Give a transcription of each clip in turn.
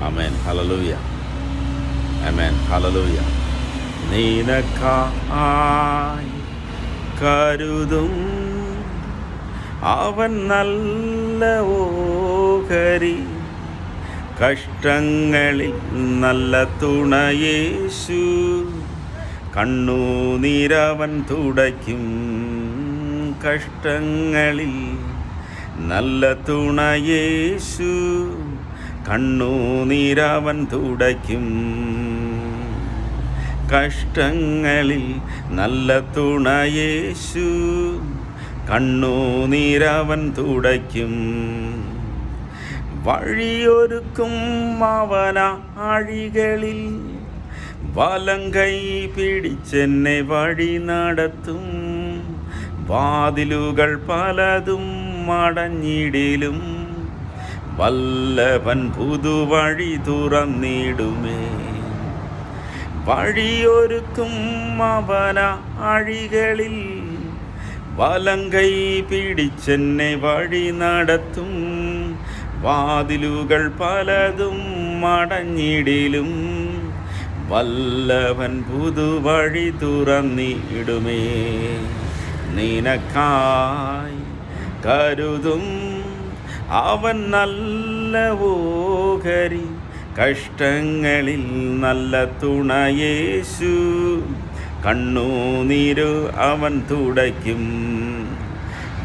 ആമേൻ. Hallelujah. ആമേൻ. Hallelujah. നിനക്കായി കരുതും അവൻ നല്ല ഓഹരി, കഷ്ടങ്ങളിൽ നല്ല തുണയേശു, കണ്ണുനീരവൻ തുടയ്ക്കും. കഷ്ടങ്ങളിൽ നല്ല തുണയേശു, കണ്ണുനീരവൻ തുടയ്ക്കും. കഷ്ടങ്ങളിൽ നല്ല തുണയേശു, കണ്ണുനീരവൻ തുടയ്ക്കും. വഴിയൊരുക്കും അവനാഴികളിൽ, വലം കൈ പിടിച്ചെന്നെ വഴി നടത്തും. വാതിലുകൾ പലതും അടഞ്ഞിടിലും, വല്ലഭൻ പുതുവഴി തുറന്നിടുമേ. വഴിയൊരുക്കും അവനാഴികളിൽ, വലം കൈ പിടിച്ചെന്നെ വഴി നടത്തും. വാതിലുകൾ പലതും അടഞ്ഞിടിലും, വല്ലഭൻ പുതുവഴി തുറന്നിടുമേ. നിനക്കായി കരുതും അവൻ നല്ല ഓഹരി, കഷ്ടങ്ങളിൽ നല്ല തുണയേശു, കണ്ണുനീരു അവൻ തുടയ്ക്കും.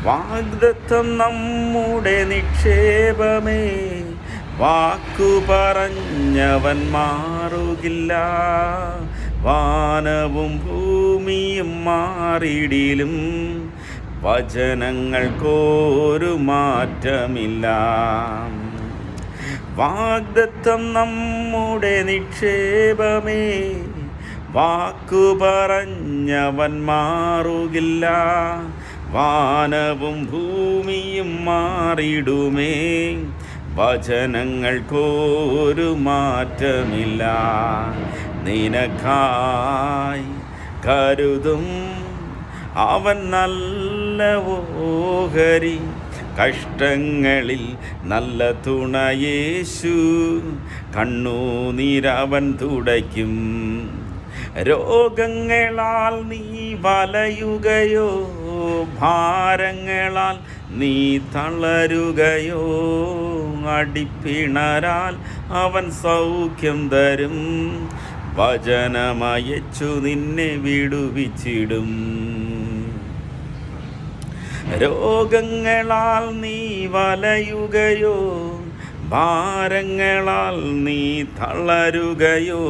വാഗ്ദത്തം നമ്മുടെ നിക്ഷേപമേ, വാക്കു പറഞ്ഞവൻ മാറുകില്ല. വാനവും ഭൂമിയും മാറിടിലും, വചനങ്ങൾക്കൊരു മാറ്റമില്ല. വാഗ്ദത്തം നമ്മുടെ നിക്ഷേപമേ, വാക്കു പറഞ്ഞവൻ മാറുകില്ല. വാനവും ഭൂമിയും മാറിടുമേ, വചനങ്ങൾക്കൊരു മാറ്റമില്ല. നിനക്കായി കരുതും അവൻ നല്ല ഓഹരി, കഷ്ടങ്ങളിൽ നല്ല തുണയേശു, കണ്ണുനീരവൻ തുടയ്ക്കും. രോഗങ്ങളാൽ നീ വലയുകയോ, ഭാരങ്ങളാൽ നീ തളരുകയോ, അടിപ്പിണരാൽ അവൻ സൗഖ്യം തരും. വചനമയച്ചു നിന്നെ വിടുവിച്ചിടും. രോഗങ്ങളാൽ നീ വലയുകയോ, ഭാരങ്ങളാൽ നീ തളരുകയോ,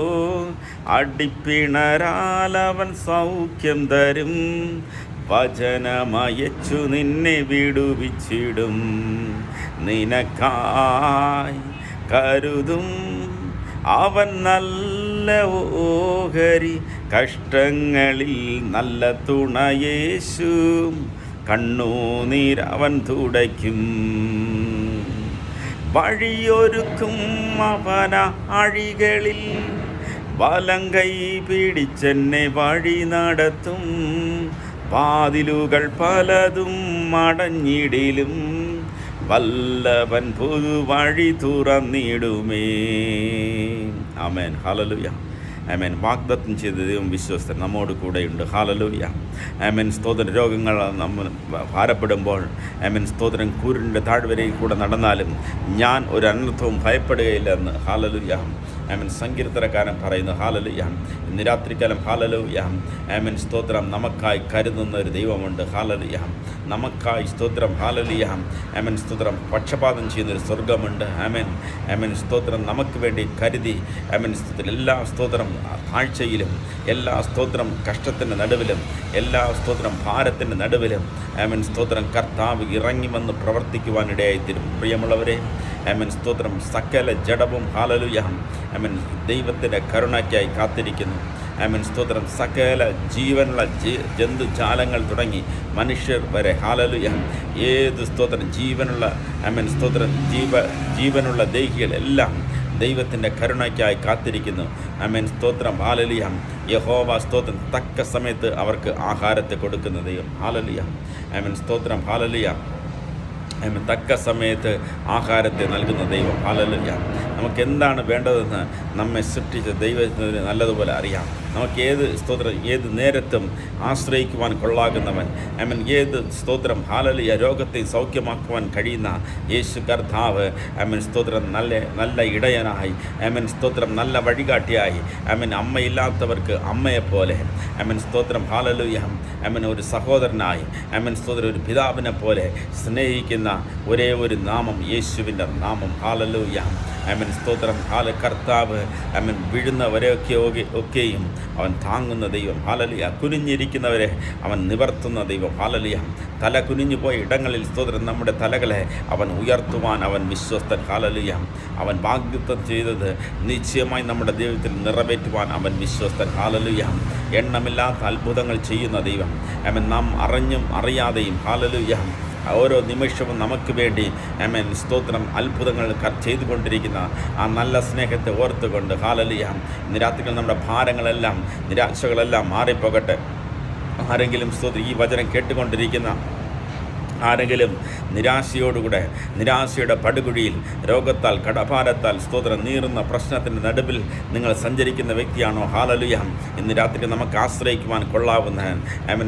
അടിപ്പിണരാൽ അവൻ സൗഖ്യം തരും. വചനമയച്ചു നിന്നെ വിടുവിച്ചിടും. നിനക്കായി കരുതും അവൻ നല്ല ഓഹരി, കഷ്ടങ്ങളിൽ നല്ല തുണയേശു, കണ്ണുനീരവൻ തുടയ്ക്കും. വഴിയൊരുക്കും അവനാഴികളിൽ, വലം കൈ പിടിച്ചെന്നെ വഴി നടത്തും. വാതിലുകൾ പലതും അടഞ്ഞിടിലും, വല്ലഭൻ പുതുവഴി തുറന്നിടുമേ. ആമേൻ. ഹല്ലേലൂയ. ആമേൻ. വാഗ്ദത്തം ചെയ്ത ദൈവം വിശ്വസ്തൻ, നമ്മോട് കൂടെയുണ്ട്. ഹല്ലേലൂയ. ആമേൻ. സ്തോത്രം. രോഗങ്ങൾ നമ്മൾ ഭാരപ്പെടുമ്പോൾ, ആമേൻ. സ്തോത്രം. കൂരിൻ്റെ താഴ്വരയിൽ കൂടെ നടന്നാലും ഞാൻ ഒരു അനർത്ഥവും ഭയപ്പെടുകയില്ല എന്ന്. ഹല്ലേലൂയ. ആമേൻ. സങ്കീർത്തനക്കാരൻ പറയുന്നു. ഹല്ലേലൂയ. ഇന്ന് രാത്രികാലം ഹല്ലേലൂയ. ആമേൻ. സ്തോത്രം. നമുക്കായി കരുതുന്ന ഒരു ദൈവമുണ്ട്. ഹല്ലേലൂയ. നമുക്കായി സ്തോത്രം. ഹല്ലേലൂയ. ആമേൻ. സ്തോത്രം. പക്ഷപാതം ചെയ്യുന്നൊരു സ്വർഗമുണ്ട്. ആമേൻ. ആമേൻ. സ്തോത്രം. നമുക്ക് വേണ്ടി കരുതി. ആമേൻ. സ്തോത്രം. എല്ലാ സ്തോത്രം താഴ്ചയിലും, എല്ലാ സ്തോത്രം കഷ്ടത്തിൻ്റെ നടുവിലും, എല്ലാ സ്തോത്രം ഭാരത്തിൻ്റെ നടുവിലും, ആമേൻ. സ്തോത്രം. കർത്താവ് ഇറങ്ങി വന്ന് പ്രവർത്തിക്കുവാനിടയായിത്തീരും. പ്രിയമുള്ളവരെ, ആമേൻ. സ്തോത്രം. സകല ജഡവും ഹല്ലേലൂയ ആമേൻ ദൈവത്തിൻ്റെ കരുണയ്ക്കായി കാത്തിരിക്കുന്നു. ആമേൻ. സ്തോത്രം. സകല ജീവനുള്ള ജന്തുജാലങ്ങൾ തുടങ്ങി മനുഷ്യർ വരെ ഹല്ലേലൂയ ഏത് സ്തോത്രം ജീവനുള്ള ആമേൻ. സ്തോത്രം. ജീവനുള്ള ദേഹികളെല്ലാം ദൈവത്തിൻ്റെ കരുണയ്ക്കായി കാത്തിരിക്കുന്നു. ആമേൻ. സ്തോത്രം. ഹല്ലേലൂയ. യഹോവ സ്തോത്രം തക്ക സമയത്ത് അവർക്ക് ആഹാരത്തെ കൊടുക്കുന്ന ദൈവം. ഹല്ലേലൂയ. ആമേൻ. സ്തോത്രം. ഹല്ലേലൂയ. ആമേൻ. തക്ക സമയത്ത് ആഹാരത്തെ നൽകുന്ന ദൈവം. ഹല്ലേലൂയ. നമുക്ക് എന്താണ് വേണ്ടതെന്ന് നമ്മെ സൃഷ്ടിച്ച ദൈവത്തിന് നല്ലതുപോലെ അറിയാം. നമുക്ക് ഏത് നേരത്തും ആശ്രയിക്കുവാൻ കൊള്ളാകുന്നവൻ, ഏത് സ്തോത്രം ഹാലലിയ രോഗത്തെ സൗഖ്യമാക്കുവാൻ കഴിയുന്ന യേശു കർത്താവ് സ്തോത്രം നല്ല ഇടയനായി, സ്തോത്രം നല്ല വഴികാട്ടിയായി, അമ്മയില്ലാത്തവർക്ക് അമ്മയെപ്പോലെ, സ്തോത്രം ഹാലലുയ, ഒരു സഹോദരനായി, സ്തോത്രം ഒരു പിതാവിനെ പോലെ സ്നേഹിക്കുന്ന ഒരേ ഒരു നാമം യേശുവിൻ്റെ നാമം. ഹാലലുയ, സ്തോത്രം കർത്താവ് വീഴുന്നവരെയൊക്കെയും അവൻ താങ്ങുന്ന ദൈവം. ഹാലലിയ, കുനിഞ്ഞിരിക്കുന്നവരെ അവൻ നിവർത്തുന്ന ദൈവം. ഹാലലിയ, തല കുനിഞ്ഞു പോയ ഇടങ്ങളിൽ സ്തോത്രം നമ്മുടെ തലകളെ അവൻ ഉയർത്തുവാൻ അവൻ വിശ്വസ്തൻ. ഹാലലിയ, അവൻ വാഗ്ദത്തം ചെയ്തത് നിശ്ചയമായി നമ്മുടെ ദൈവത്തിൽ നിറവേറ്റുവാൻ അവൻ വിശ്വസ്തൻ. ഹാലലിയ, എണ്ണമില്ലാത്ത അത്ഭുതങ്ങൾ ചെയ്യുന്ന ദൈവം. നാം അറിഞ്ഞും അറിയാതെയും ഹാലലിയ ഓരോ നിമിഷവും നമുക്ക് വേണ്ടി സ്തോത്രം അത്ഭുതങ്ങൾ ചെയ്തുകൊണ്ടിരിക്കുന്ന ആ നല്ല സ്നേഹത്തെ ഓർത്തുകൊണ്ട് ഹാലലിയ, ഇന്ന് രാത്രികൾ നമ്മുടെ ഭാരങ്ങളെല്ലാം നിരാശകളെല്ലാം മാറിപ്പോകട്ടെ. ആരെങ്കിലും സ്തോത്രം ഈ വചനം കേട്ടുകൊണ്ടിരിക്കുന്ന ആരെങ്കിലും നിരാശയുടെ പടുകുഴിയിൽ രോഗത്താൽ കടഭാരത്താൽ സ്തോത്രം നീറുന്ന പ്രശ്നത്തിൻ്റെ നടുവിൽ നിങ്ങൾ സഞ്ചരിക്കുന്ന വ്യക്തിയാണോ? ഹാലലുയ, ഇന്ന് രാത്രി നമുക്ക് ആശ്രയിക്കുവാൻ കൊള്ളാവുന്ന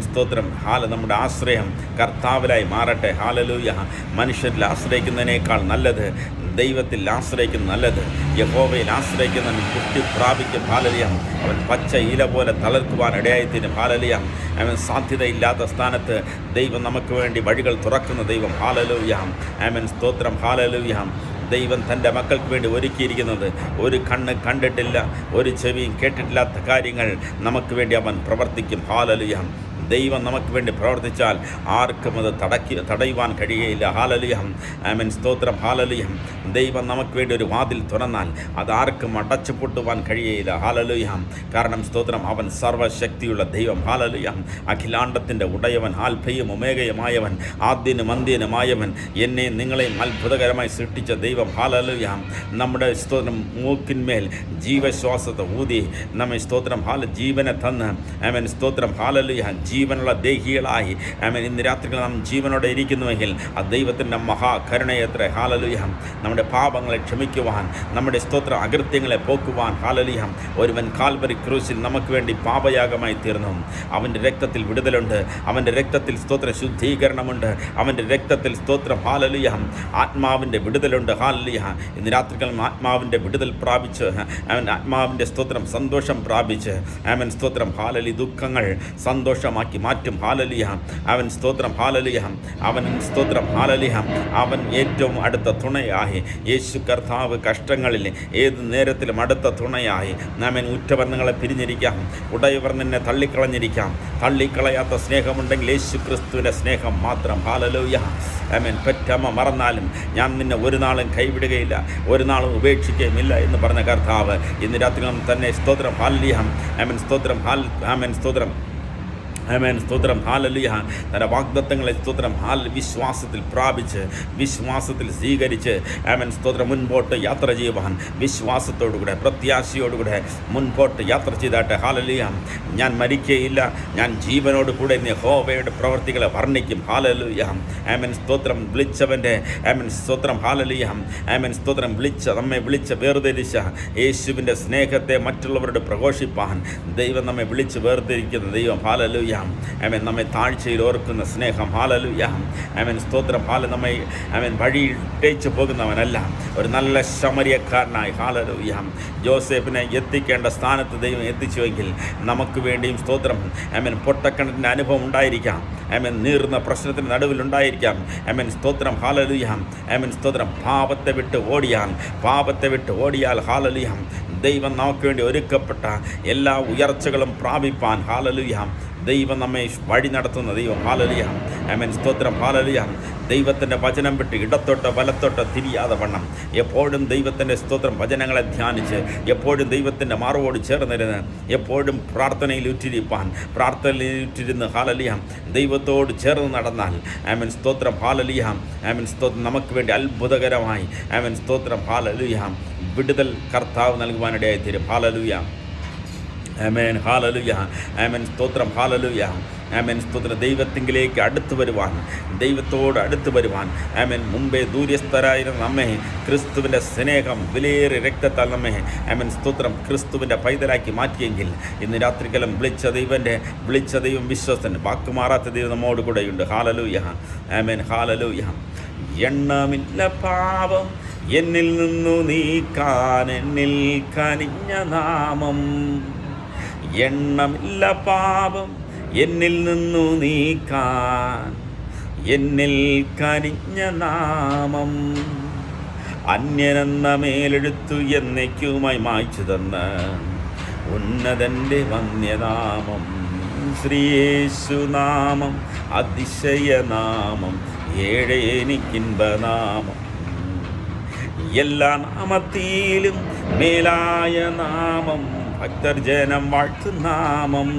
സ്തോത്രം നമ്മുടെ ആശ്രയം കർത്താവിലായി മാറട്ടെ. ഹാലലുയ, മനുഷ്യരിൽ ആശ്രയിക്കുന്നതിനേക്കാൾ നല്ലത് ദൈവത്തിൽ ആശ്രയിക്കുന്ന നല്ലത്. യഹോവയിൽ ആശ്രയിക്കുന്നവൻ പുഷ്ടി പ്രാപിക്കും. ഹാലലിയ, അവൻ പച്ച ഇല പോലെ തളർക്കുവാൻ ഇടയായിത്തീരും. ഹാലലിയ, സാധ്യതയില്ലാത്ത സ്ഥാനത്ത് ദൈവം നമുക്ക് വേണ്ടി വഴികൾ തുറക്കുന്ന ദൈവം. ഹാലലൂയ, സ്തോത്രം. ഹാലലൂയ, ദൈവം തൻ്റെ മക്കൾക്ക് വേണ്ടി ഒരുക്കിയിരിക്കുന്നത് ഒരു കണ്ണ് കണ്ടിട്ടില്ല, ഒരു ചെവിയും കേട്ടിട്ടില്ലാത്ത കാര്യങ്ങൾ നമുക്ക് വേണ്ടി അവൻ പ്രവർത്തിക്കും. ഹാലലൂയ, ദൈവം നമുക്ക് വേണ്ടി പ്രവർത്തിച്ചാൽ ആർക്കും അത് തടയുവാൻ കഴിയുകയില്ല. ഹാലലിയ, സ്തോത്രം. ഹാലലിയ, ദൈവം നമുക്ക് വേണ്ടി ഒരു വാതിൽ തുറന്നാൽ അത് ആർക്കും അടച്ചു പൊട്ടുവാൻ കഴിയുകയില്ല. ഹാലലിയ, കാരണം സ്തോത്രം അവൻ സർവശക്തിയുള്ള ദൈവം. ഹാലലിയ, അഖിലാണ്ടത്തിൻ്റെ ഉടയവൻ, ആൽഫയും ഒമേഗയുമായവൻ, ആദ്യനും അന്ത്യനുമായവൻ, എന്നെയും നിങ്ങളെയും അത്ഭുതകരമായി സൃഷ്ടിച്ച ദൈവം. ഹാലലിയ, നമ്മുടെ സ്തോത്രം മൂക്കിന്മേൽ ജീവശ്വാസത്തെ ഊതി നമ്മെ സ്തോത്രം ജീവനെ തന്ന് സ്തോത്രം. ഹാലലിയ, ജീവനുള്ള ദേഹികളായി ഇന്ന് രാത്രികൾ നാം ജീവനോടെ ഇരിക്കുന്നുവെങ്കിൽ ആ ദൈവത്തിൻ്റെ മഹാകരുണയത്ര. ഹാലലുയ, നമ്മുടെ പാപങ്ങളെ ക്ഷമിക്കുവാൻ, നമ്മുടെ സ്തോത്ര അകൃത്യങ്ങളെ പോക്കുവാൻ. ഹാലലുയ, ഒരുവൻ കാൽവരി ക്രൂശിൽ നമുക്ക് വേണ്ടി പാപയാഗമായി തീർന്നു. അവൻ്റെ രക്തത്തിൽ വിടുതലുണ്ട്, അവൻ്റെ രക്തത്തിൽ സ്തോത്ര ശുദ്ധീകരണമുണ്ട്, അവൻ്റെ രക്തത്തിൽ സ്തോത്രം. ഹാലലുയ, ആത്മാവിൻ്റെ വിടുതലുണ്ട്. ഹാലലുയ, ഇന്ന് രാത്രികൾ ആത്മാവിൻ്റെ വിടുതൽ പ്രാപിച്ച് ആത്മാവിൻ്റെ സ്തോത്രം സന്തോഷം പ്രാപിച്ച് സ്തോത്രം. ഹാലലി, ദുഃഖങ്ങൾ സന്തോഷമാക്കി മാറ്റും. ഹാലലിയ, അവൻ സ്തോത്രം. ഹാലലിയ, അവൻ സ്തോത്രം. ഹാലലിയ, അവൻ ഏറ്റവും അടുത്ത തുണയായി. യേശു കർത്താവ് കഷ്ടങ്ങളിൽ ഏത് നേരത്തിലും അടുത്ത തുണയായി. ഉറ്റവർ നിങ്ങളെ പിരിഞ്ഞിരിക്കാം, ഉടയവർ നിന്നെ തള്ളിക്കളഞ്ഞിരിക്കാം. തള്ളിക്കളയാത്ത സ്നേഹമുണ്ടെങ്കിൽ യേശു ക്രിസ്തുവിൻ്റെ സ്നേഹം മാത്രം. ഹാലലൂയ, പെറ്റമ്മ മറന്നാലും ഞാൻ നിന്നെ ഒരു നാളും കൈവിടുകയില്ല, ഒരു നാളും ഉപേക്ഷിക്കുകയുമില്ല എന്ന് പറഞ്ഞ കർത്താവ് ഇന്ന് രാത്രി തന്നെ സ്തോത്രം. ഹാലലിയ, സ്തോത്രം. സ്തോത്രം. സ്തോത്രം. ഹാലലിയ, തൻ്റെ വാഗ്ദത്തങ്ങളെ സ്തോത്രം വിശ്വാസത്തിൽ പ്രാപിച്ച്, വിശ്വാസത്തിൽ സ്വീകരിച്ച് സ്തോത്രം മുൻപോട്ട് യാത്ര ചെയ്യുവാൻ വിശ്വാസത്തോടുകൂടെ പ്രത്യാശയോടുകൂടെ മുൻപോട്ട് യാത്ര ചെയ്താട്ടെ. ഹാലലിയ, ഞാൻ മരിക്കുകയില്ല, ഞാൻ ജീവനോട് കൂടെ യഹോവയുടെ പ്രവർത്തികളെ വർണ്ണിക്കും. ഹാലലിയ, സ്തോത്രം. വിളിച്ചവൻ്റെ സ്തോത്രം. ഹാലലിയ, സ്തോത്രം. നമ്മെ വിളിച്ച വേർതിരിച്ച യേശുവിൻ്റെ സ്നേഹത്തെ മറ്റുള്ളവരോട് പ്രഘോഷിപ്പാൻ ദൈവം നമ്മെ വിളിച്ച് വേർതിരിക്കുന്ന ദൈവം. ഹാലലിയ, നമ്മെ താഴ്ചയിൽ ഓർക്കുന്ന സ്നേഹം. ഹാലലുയ, സ്തോത്രം. നമ്മെ വഴിയിട്ടേച്ച് പോകുന്നവനല്ല, ഒരു നല്ല ശമരിയക്കാരനായി. ഹാലലുയ, ജോസഫിനെ എത്തിക്കേണ്ട സ്ഥാനത്ത് ദൈവം എത്തിച്ചുവെങ്കിൽ നമുക്ക് വേണ്ടിയും സ്തോത്രം. പൊട്ടക്കിണറ്റിൻ്റെ അനുഭവം ഉണ്ടായിരിക്കാം, നീറുന്ന പ്രശ്നത്തിന് നടുവിലുണ്ടായിരിക്കാം. സ്തോത്രം. ഹാലലുയ, സ്തോത്രം. പാപത്തെ വിട്ട് ഓടിയാൽ ഹാലലുയ, ദൈവം നമുക്ക് വേണ്ടി ഒരുക്കപ്പെട്ട എല്ലാ ഉയർച്ചകളും പ്രാപിപ്പാൻ. ഹാലലുയ, ദൈവം നമ്മെ വഴി നടത്തുന്ന ദൈവം. ഹാലലിയ, സ്തോത്രം. ഹാലലിയ, ദൈവത്തിൻ്റെ വചനം വിട്ട് ഇടത്തോട്ടോ വലത്തോട്ടോ തിരിയാതെ വണ്ണം എപ്പോഴും ദൈവത്തിൻ്റെ സ്തോത്രം വചനങ്ങളെ ധ്യാനിച്ച്, എപ്പോഴും ദൈവത്തിൻ്റെ മാർവോട് ചേർന്നിരുന്ന്, എപ്പോഴും പ്രാർത്ഥനയിൽ ഉറ്റിരുന്ന് ഹാലലിയ ദൈവത്തോട് ചേർന്ന് നടന്നാൽ സ്തോത്രം. ഹാലലിയ, സ്തോത്രം. നമുക്ക് വേണ്ടി അത്ഭുതകരമായി സ്തോത്രം. ഹാലലിയ, വിടുതൽ കർത്താവ് നൽകുവാനിടയായി തീരും. ഹാലലിയ, ആമേൻ ഹല്ലേലൂയ. ആമേൻ സ്തോത്രം ഹല്ലേലൂയ. ആമേൻ സ്തോത്രം. ദൈവത്തിങ്കിലേക്ക് അടുത്ത് വരുവാൻ, ദൈവത്തോട് അടുത്ത് വരുവാൻ ആമേൻ മുമ്പേ ദൂര്യസ്ഥരായിരുന്ന നമ്മെ ക്രിസ്തുവിൻ്റെ സ്നേഹം വിലയേറിയ രക്തത്താൽ നമ്മെ ആമേൻ സ്തോത്രം ക്രിസ്തുവിൻ്റെ പൈതലാക്കി മാറ്റിയെങ്കിൽ ഇന്ന് രാത്രികാലം വിളിച്ച ദൈവം വിശ്വസ്തൻ, വാക്കുമാറാത്ത ദൈവം നമ്മോട് കൂടെയുണ്ട്. ഹല്ലേലൂയ. Amen hallelujah. എണ്ണമില്ല പാപം എന്നിൽ നിന്നു നീക്കാൻ എന്നിൽ കനിഞ്ഞ നാമം, എണ്ണമില്ല പാപം എന്നിൽ നിന്നു നീക്കാൻ എന്നിൽ കനിഞ്ഞ നാമം, അന്യനെന്ന മേലെടുത്തു എന്നേക്കുമായി മായ്ച്ചു തന്ന ഉന്നതൻ്റെ വന്യനാമം, ശ്രീയേശുനാമം അതിശയനാമം, എനിക്കിൻപനാമം, എല്ലാ നാമത്തിലും മേലായ നാമം, ഭക്തർ ജനം വാഴ്ത്തുനാമം,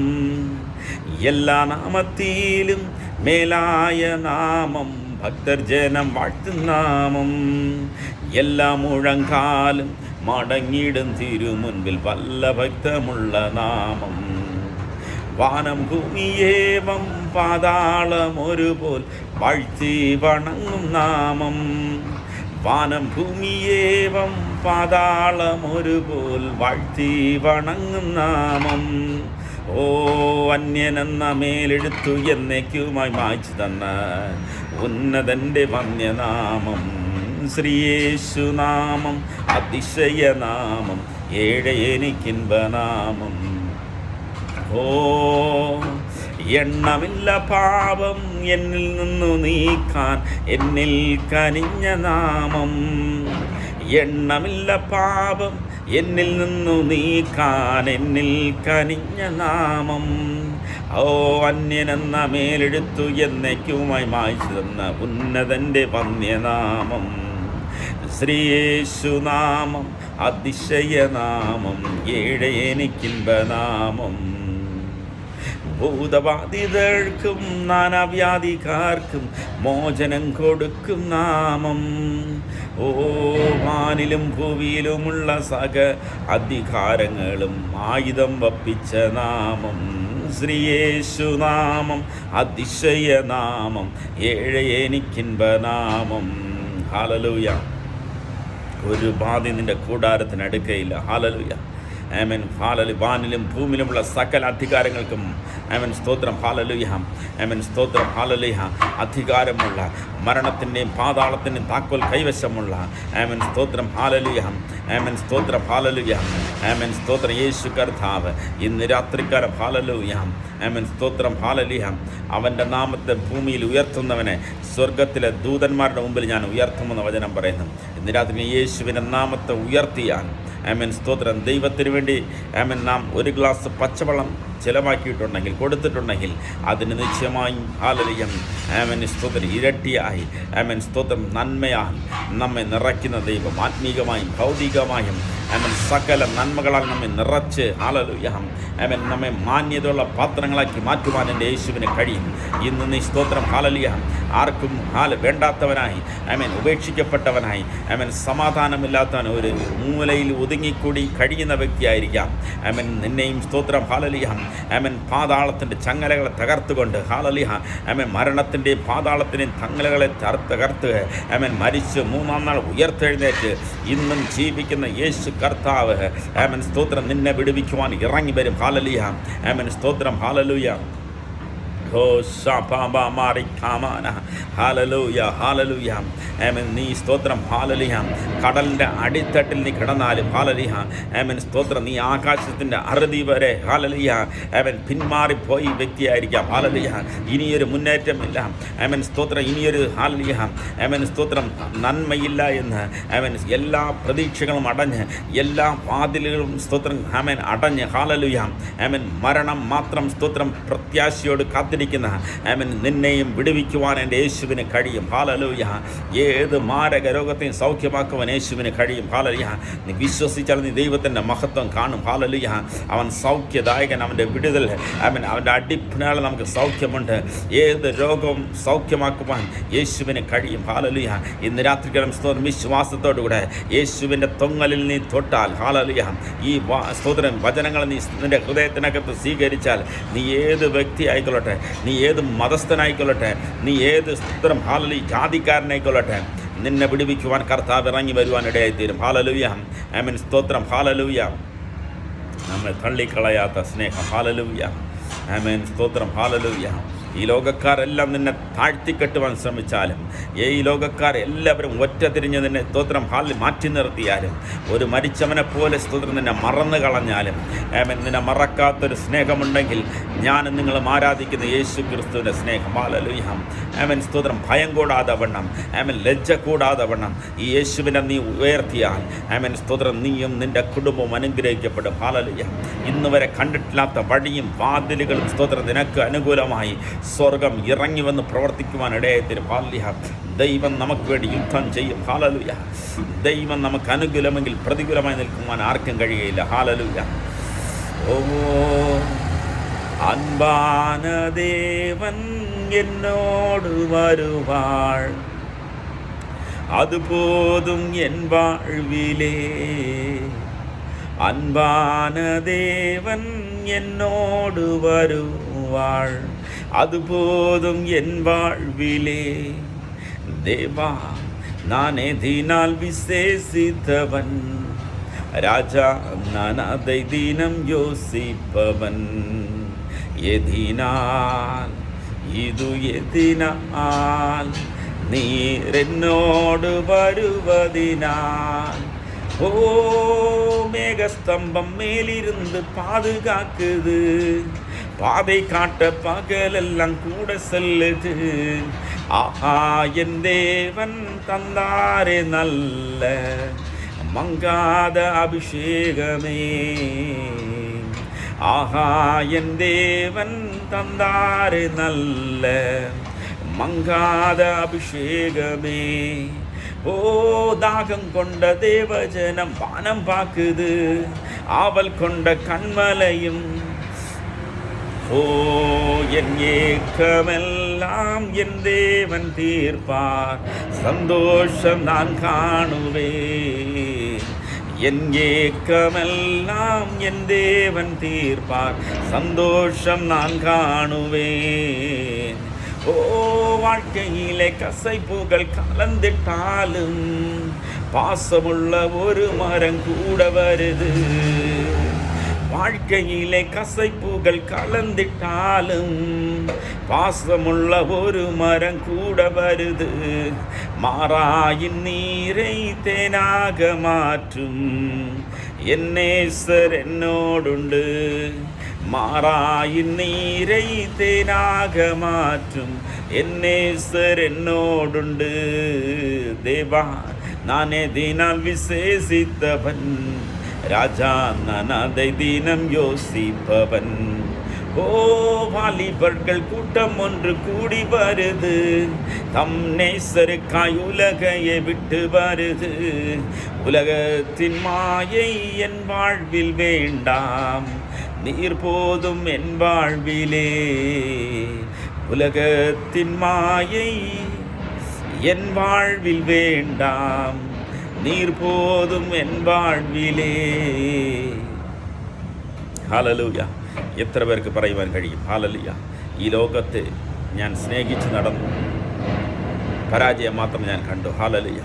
എല്ലാ നാമത്തിലും മേലായ നാമം, ഭക്തർ ജനം വാഴ്ത്തുനാമം, എല്ലാ മുഴങ്കാലും മടങ്ങിടും തിരുമുൻപിൽ വല്ല ഭക്തമുള്ള നാമം, വാനം ഭൂമിയേവം പാതാളം ഒരുപോൽ വാഴ്ത്തി വണങ്ങും നാമം, വാനം ഭൂമിയേവം പാതാളം ഒരുപോൽ വാഴ്ത്തി വണങ്ങും നാമം, ഓ അന്യനെന്ന മേലെടുത്തു എന്നേക്കുമായി മായ്ച്ചു തന്ന ഉന്നതൻ്റെ വന്യനാമം, ശ്രീയേശുനാമം അതിശയനാമം, എനിക്കിൻപനാമം, ഓ എണ്ണമില്ല പാപം എന്നിൽ നിന്നു നീക്കാൻ എന്നിൽ കനിഞ്ഞ നാമം, എണ്ണമില്ല പാപം എന്നിൽ നിന്നു നീക്കാൻ എന്നിൽ കനിഞ്ഞ നാമം, ഓ അന്യനെന്ന മേലെടുത്തു എന്നേക്കുമായി മായ്ച്ചു തന്ന ഉന്നതൻ്റെ വന്യനാമം, ശ്രീയേശുനാമം അതിശയനാമം, എനിക്കിൻപനാമം, ഭൂതബാധിതർക്കും നാനാവ്യാധിക്കാർക്കും മോചനം കൊടുക്കും നാമം, ഓ വാനിലും ഭൂമിയിലുമുള്ള അധികാരങ്ങളും ആയുധം വപ്പിച്ച നാമം, ശ്രീയേശുനാമം അതിശയനാമം, എനിക്കിൻപനാമം. ഹല്ലേലൂയ. ഒരു ബാധ നിൻ്റെ കൂടാരത്തിനടുക്കയില്ല. ഹല്ലേലൂയ. Amen hallelujah. വാനിലും ഭൂമിയിലുമുള്ള സകല അധികാരങ്ങൾക്കും ആമേൻ സ്തോത്രം. ഹല്ലേലൂയ. ആമേൻ സ്തോത്രം. ഹല്ലേലൂയ. അധികാരമുള്ള മരണത്തിൻ്റെയും പാതാളത്തിൻ്റെയും താക്കോൽ കൈവശമുള്ള ആമേൻ സ്തോത്രം. ഹല്ലേലൂയ. ആമേൻ സ്തോത്രം. ഹല്ലേലൂയ. ആമേൻ സ്തോത്രം. യേശു കർത്താവ് ഇന്ന് രാത്രിക്കാലം ഹല്ലേലൂയ. ആമേൻ സ്തോത്രം. ഹല്ലേലൂയ. അവൻ്റെ നാമത്തെ ഭൂമിയിൽ ഉയർത്തുന്നവനെ സ്വർഗത്തിലെ ദൂതന്മാരുടെ മുമ്പിൽ ഞാൻ ഉയർത്തുമെന്ന് വചനം പറയുന്നു. ഇന്ന് രാത്രി യേശുവിൻ്റെ നാമത്തെ ഉയർത്തിയാൽ ആമേൻ സ്തോത്രം. ദൈവത്തിന് വേണ്ടി ആമേൻ നാം ഒരു ഗ്ലാസ് പച്ചവെള്ളം ചിലവാക്കിയിട്ടുണ്ടെങ്കിൽ, കൊടുത്തിട്ടുണ്ടെങ്കിൽ അതിന് നിശ്ചയമായും ഹല്ലേലൂയ ആമേൻ സ്തോത്രം ഇരട്ടിയായി ആമേൻ സ്തോത്രം നന്മയാൽ നമ്മെ നിറയ്ക്കുന്ന ദൈവം ആത്മീകമായും ഭൗതികമായും ആമേൻ സകല നന്മകളാൽ നമ്മെ നിറച്ച് ഹല്ലേലൂയ ആമേൻ നമ്മെ മാന്യതയുള്ള പാത്രങ്ങളാക്കി മാറ്റുവാൻ എൻ്റെ യേശുവിന് കഴിയും. ഇന്ന് നീ സ്തോത്രം ഹല്ലേലൂയ ആർക്കും വേണ്ടാത്തവനായി ആമേൻ ഉപേക്ഷിക്കപ്പെട്ടവനായി ആമേൻ സമാധാനമില്ലാത്തവൻ ഒരു മൂലയിൽ ഒതുങ്ങിക്കൂടി കഴിയുന്ന വ്യക്തിയായിരിക്കാം. ആമേൻ നിന്നെയും സ്തോത്രം ഹല്ലേലൂയ ആമേൻ പാതാളത്തിൻ്റെ ചങ്ങലകളെ തകർത്തുകൊണ്ട് ഹല്ലേലൂയ ആമേൻ മരണത്തിൻ്റെയും പാതാളത്തിൻ്റെയും ചങ്ങലകളെ തകർത്ത് ആമേൻ മരിച്ച് മൂന്നാം നാൾ ഉയർത്തെഴുന്നേറ്റ് ഇന്നും ജീവിക്കുന്ന യേശു കർത്താവ് ആമേൻ സ്തോത്രം നിന്നെ വിടുവിക്കുവാൻ ഇറങ്ങി വരും. ഹല്ലേലൂയ ആമേൻ സ്തോത്രം. ഹല്ലേലൂയ. ഹല്ലേലൂയ. ഹല്ലേലൂയ ആമേൻ. നീ സ്തോത്രം ഹല്ലേലൂയ കടലിൻ്റെ അടിത്തട്ടിൽ നീ കിടന്നാലും ഹല്ലേലൂയ ആമേൻ സ്തോത്രം നീ ആകാശത്തിൻ്റെ അറുതി വരെ ഹല്ലേലൂയ ആമേൻ പിന്മാറിപ്പോയി വ്യക്തിയായിരിക്കാം. ഹല്ലേലൂയ ഇനിയൊരു മുന്നേറ്റമില്ല ആമേൻ സ്തോത്രം. ഇനിയൊരു ഹല്ലേലൂയ ആമേൻ സ്തോത്രം നന്മയില്ല എന്ന് ആമേൻ എല്ലാ പ്രതീക്ഷകളും അടഞ്ഞ് എല്ലാ വാതിലുകളും സ്തോത്രം ആമേൻ അടഞ്ഞ് ഹല്ലേലൂയ ആമേൻ മരണം മാത്രം സ്തോത്രം പ്രത്യാശയോട് കാത്തിരിക്കും ബന്ധിച്ചിരിക്കുന്ന നിന്നെയും വിടുവിക്കുവാൻ എൻ്റെ യേശുവിന് കഴിയും. ഹല്ലേലൂയ. ഏത് മാരക രോഗത്തെയും സൗഖ്യമാക്കുവാൻ യേശുവിന് കഴിയും. ഹല്ലേലൂയ. നീ വിശ്വസിച്ചാൽ നീ ദൈവത്തിൻ്റെ മഹത്വം കാണും. ഹല്ലേലൂയ. അവൻ സൗഖ്യദായകൻ. അവൻ്റെ വിടുതൽ, അവൻ്റെ അടിപ്പിനാൽ നമുക്ക് സൗഖ്യമുണ്ട്. ഏത് രോഗവും സൗഖ്യമാക്കുവാൻ യേശുവിന് കഴിയും. ഹല്ലേലൂയ. ഇന്ന് രാത്രികാലം സ്തോത്രം വിശ്വാസത്തോടുകൂടെ യേശുവിൻ്റെ തൊങ്ങലിൽ നീ തൊട്ടാൽ, ഹല്ലേലൂയ, ഈ സ്തോത്രം വചനങ്ങൾ നീ നിൻ്റെ ഹൃദയത്തിനകത്ത് സ്വീകരിച്ചാൽ, നീ ഏത് വ്യക്തി ആയിക്കൊള്ളട്ടെ, നീ ഏത് മതസ്ഥനായിക്കൊള്ളട്ടെ, നീ ഏത് സ്തോത്രം ഹല്ലേലൂയ ജാതിക്കാരനായിക്കൊള്ളട്ടെ, നിന്നെ വിടുവിക്കുവാൻ കർത്താവ് ഇറങ്ങി വരുവാൻ ഇടയായിത്തീരും. ഹല്ലേലൂയ. ആമേൻ. സ്തോത്രം. ഹല്ലേലൂയ. നമ്മെ തള്ളിക്കളയാത്ത സ്നേഹം. ഹല്ലേലൂയ. ആമേൻ. സ്തോത്രം. ഹല്ലേലൂയ. ഈ ലോകക്കാരെല്ലാം നിന്നെ താഴ്ത്തിക്കെട്ടുവാൻ ശ്രമിച്ചാലും, ഈ ലോകക്കാരെല്ലാവരും ഒറ്റ തിരിഞ്ഞ് നിന്നെ സ്തോത്രം മാറ്റി നിർത്തിയാലും, ഒരു മരിച്ചവനെ പോലെ സ്തോത്രം നിന്നെ മറന്നു കളഞ്ഞാലും, നിന്നെ മറക്കാത്തൊരു സ്നേഹമുണ്ടെങ്കിൽ ഞാൻ നിങ്ങളും ആരാധിക്കുന്ന യേശു ക്രിസ്തുവിൻ്റെ സ്നേഹം. ഹല്ലേലൂയ. ആമേൻ. സ്തോത്രം. ഭയം കൂടാതെ വണ്ണം, ലജ്ജ കൂടാതെ വണ്ണം ഈ യേശുവിനെ നീ ഉയർത്തിയാൽ, ആമേൻ. സ്തോത്രം, നീയും നിൻ്റെ കുടുംബവും അനുഗ്രഹിക്കപ്പെടും. ഹല്ലേലൂയ. ഇന്ന് വരെ കണ്ടിട്ടില്ലാത്ത വഴിയും വാതിലുകളും സ്തോത്രം നിനക്ക് അനുകൂലമായി സ്വർഗം ഇറങ്ങി വന്ന് പ്രവർത്തിക്കുവാൻ ഇടയായിത്തീരും. ഹല്ലേലൂയ. ദൈവം നമുക്ക് വേണ്ടി യുദ്ധം ചെയ്യും. ഹല്ലേലൂയ. ദൈവം നമുക്ക് അനുകൂലമെങ്കിൽ പ്രതികൂലമായി നിൽക്കുവാൻ ആർക്കും കഴിയുകയില്ല. ഹല്ലേലൂയ. ഓ അൻപാന ദേവൻ എന്നോട് വരുവാൾ, അതുപോതും എൻ വാഴ്വിലേ. അൻപാന ദേവൻ എന്നോട് വരുവാൾ, അതുപോതും എൻ വാഴ്വിലേ. ദേവാ நான் எதினால் விசேஷித்தவன், ராஜா நான் அதை தினம் யோசிப்பவன். எதினால் இது எதினால் நீர் என்னோடு வருவதினால். ஓ மேகஸ்தம்பம் மேலிருந்து பாதுகாக்குது, பாதை காட்ட பகலெல்லாம் கூட செல்லுது. ஆஹா என் தேவன் தந்தாரே நல்ல மங்காத அபிஷேகமே. ஆஹா என் தேவன் தந்தாரே நல்ல மங்காத அபிஷேகமே. ஓ தாகம் கொண்ட தேவஜனம் வானம் பாக்குது, ஆவல் கொண்ட கண்மலையும். ஓ என் ஏக்கமெல்லாம் என் தேவன் தீர்ப்பார், சந்தோஷம் நான் காணுவேன். என் ஏக்கமெல்லாம் என் தேவன் தீர்ப்பார், சந்தோஷம் நான் காணுவேன். ஓ வாழ்க்கையிலே கசைப்புகள் கலந்திட்டாலும் பாசமுள்ள ஒரு மரம் கூட வருது. வாழ்க்கையிலே கசைப்புகள் கலந்திட்டாலும் பாசமுள்ள ஒரு மரம் கூட வருது. மாறாயின் நீரை தேனாக மாற்றும் என் நேசர் என்னோடுண்டு. மாறாயின் நீரை தேனாக மாற்றும் என் நேசர் என்னோடுண்டு. தேவா நானே தினம் விசேஷித்தவன், ராஜா நான் அதை தினம் யோசிப்பவன். ஓ வாலிபர்கள் கூட்டம் ஒன்று கூடி வருது, தம் நேசருக்காய் உலகையை விட்டு வருது. உலகத்தின் மாயை என் வாழ்வில் வேண்டாம், நீர் போதும் என் வாழ்விலே. உலகத்தின் மாயை என் வாழ்வில் வேண்டாம், நீர் போதும் என் வாழ்விலே. ഹല്ലേലൂയ. എത്ര പേർക്ക് പറയുവാൻ കഴിയും? ഹല്ലേലൂയ. ഈ ലോകത്തെ ഞാൻ സ്നേഹിച്ച് നടന്നു, പരാജയം മാത്രം ഞാൻ കണ്ടു. ഹല്ലേലൂയ.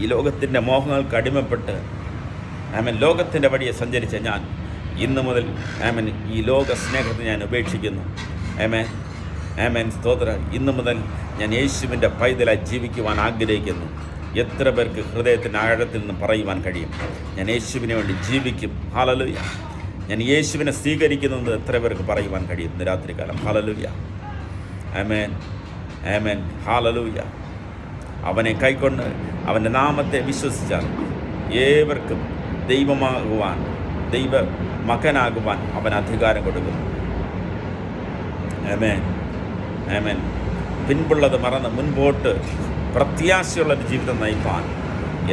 ഈ ലോകത്തിൻ്റെ മോഹങ്ങൾക്ക് അടിമപ്പെട്ട് ലോകത്തിൻ്റെ വഴിയെ സഞ്ചരിച്ച ഞാൻ ഇന്ന് മുതൽ ഈ ലോക സ്നേഹത്തെ ഞാൻ ഉപേക്ഷിക്കുന്നു. സ്തോത്രം. ഇന്ന് മുതൽ ഞാൻ യേശുവിൻ്റെ പൈതലായി ജീവിക്കുവാൻ ആഗ്രഹിക്കുന്നു. എത്ര പേർക്ക് ഹൃദയത്തിൻ്റെ ആഴത്തിൽ നിന്ന് പറയുവാൻ കഴിയും? ഞാൻ യേശുവിന് വേണ്ടി ജീവിക്കും. ഹല്ലേലൂയ. ഞാൻ യേശുവിനെ സ്വീകരിക്കുന്നത് എത്ര പേർക്ക് പറയുവാൻ കഴിയും ഇന്ന് രാത്രികാലം? ഹല്ലേലൂയ. ആമേൻ, ആമേൻ. ഹല്ലേലൂയ. അവനെ കൈക്കൊണ്ട് അവൻ്റെ നാമത്തെ വിശ്വസിച്ചാൽ ഏവർക്കും ദൈവമാകുവാൻ, ദൈവ മകനാകുവാൻ അവൻ അധികാരം കൊടുക്കുന്നു. ആമേൻ, ആമേൻ, പിൻപുള്ളത് മറന്ന് മുൻപോട്ട് പ്രത്യാശയുള്ളൊരു ജീവിതം നയിപ്പാൻ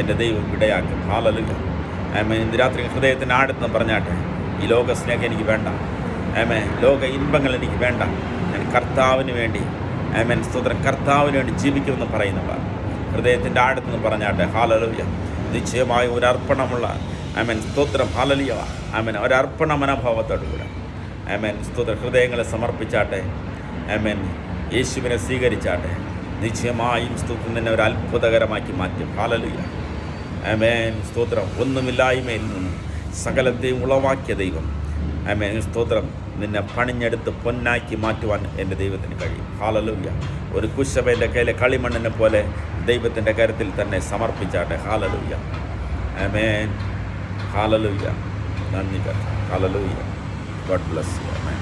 എൻ്റെ ദൈവം ഇടയാക്കും. ഹല്ലേലൂയ. ആമേൻ. ഇന്ന് രാത്രി ഹൃദയത്തിൻ്റെ ആഴത്ത് പറഞ്ഞാട്ടെ, ഈ ലോക സ്നേഹം എനിക്ക് വേണ്ട. ആമേൻ. ലോക ഇൻപങ്ങൾ എനിക്ക് വേണ്ട. ഞാൻ കർത്താവിന് വേണ്ടി, ആമേൻ, സ്തോത്രം, കർത്താവിന് വേണ്ടി ജീവിക്കുമെന്ന് പറയുന്നവർ ഹൃദയത്തിൻ്റെ ആഴത്തുനിന്ന് പറഞ്ഞാട്ടെ. ഹല്ലേലൂയ. നിശ്ചയമായും ഒരു അർപ്പണമുള്ള, ആമേൻ, സ്തോത്രം, ഹല്ലേലൂയ, ആമേൻ, ഒരർപ്പണ മനോഭാവത്തോടുകൂടെ, ആമേൻ, സ്തോത്രം, ഹൃദയങ്ങളെ സമർപ്പിച്ചാട്ടെ. ആമേൻ. യേശുവിനെ സ്വീകരിച്ചാട്ടെ. നിശ്ചയമായും സ്തോത്രം നിന്നെ ഒരു അത്ഭുതകരമാക്കി മാറ്റും. ഹല്ലേലൂയ. ആമേൻ. സ്തോത്രം. ഒന്നുമില്ലായ്മയിൽ നിന്നും സകലത്തെയും ഉളവാക്കിയ ദൈവം, ആമേൻ, സ്തോത്രം, നിന്നെ പണിഞ്ഞെടുത്ത് പൊന്നാക്കി മാറ്റുവാൻ എൻ്റെ ദൈവത്തിന് കഴിയും. ഹല്ലേലൂയ. ഒരു കുശവൻ്റെ കയ്യിലെ കളിമണ്ണിനെ പോലെ ദൈവത്തിൻ്റെ കരത്തിൽ തന്നെ സമർപ്പിച്ചാട്ടെ. ഹല്ലേലൂയ. ആമേൻ. ഹല്ലേലൂയ. നന്ദി കർത്താവേ. Hallelujah. God bless you. Amen.